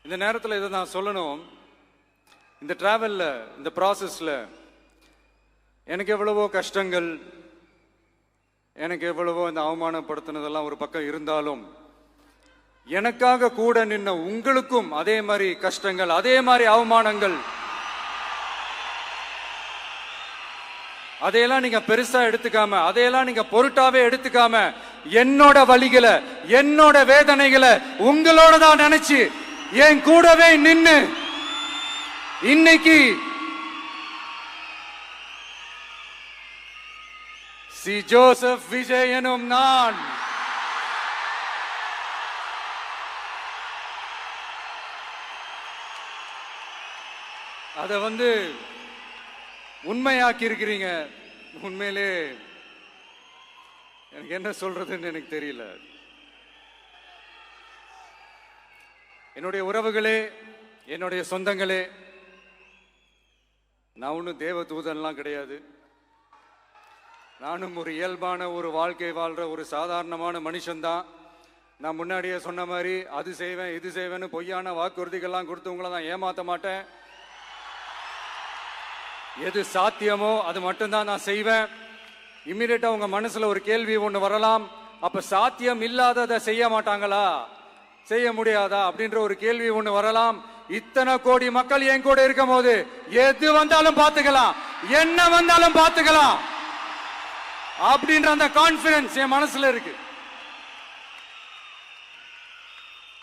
இந்த நேரத்தில் இதை நான் சொல்லணும். இந்த டிராவல்ல, இந்த ப்ராசஸ்ல எனக்கு எவ்வளவோ கஷ்டங்கள், எனக்கு எவ்வளவோ இந்த அவமானப்படுத்தினதெல்லாம் ஒரு பக்கம் இருந்தாலும், எனக்காக கூட நின்ன உங்களுக்கும் அதே மாதிரி கஷ்டங்கள், அதே மாதிரி அவமானங்கள், அதையெல்லாம் நீங்க பெருசா எடுத்துக்காம, அதையெல்லாம் நீங்க பொருட்டாவே எடுத்துக்காம, என்னோட வலிகளை, என்னோட வேதனைகளை உங்களோட தான் நினைச்சு என் கூடவே நின்னு இன்னைக்கு சி ஜோசப் விஜய் எனும் நான் அத உண்மையாக்கி இருக்கிறீங்க. உண்மையிலே எனக்கு என்ன சொல்றதுன்னு எனக்கு தெரியல. என்னுடைய உறவுகளே, என்னுடைய சொந்தங்களே, நான் ஒன்றும் தேவ தூதன்லாம் கிடையாது. நானும் ஒரு இயல்பான ஒரு வாழ்க்கை வாழ்ற ஒரு சாதாரணமான மனுஷன்தான். நான் முன்னாடியே சொன்ன மாதிரி அது செய்வேன் இது செய்வேன்னு பொய்யான வாக்குறுதிகள்லாம் கொடுத்து உங்களை நான் ஏமாற்ற மாட்டேன். எது சாத்தியமோ அது மட்டும்தான் நான் செய்வேன். இம்மிடியட்டா உங்க மனசுல ஒரு கேள்வி ஒண்ணு வரலாம், அப்ப சாத்தியம் இல்லாததை செய்ய மாட்டாங்களா, செய்ய முடியாதா அப்படின்ற ஒரு கேள்வி ஒண்ணு வரலாம். இத்தனை கோடி மக்கள் என் கூட இருக்கும் போது எது வந்தாலும் பார்த்துக்கலாம், என்ன வந்தாலும் பார்த்துக்கலாம் அப்படின்ற அந்த கான்பிடன்ஸ் என் மனசுல இருக்கு.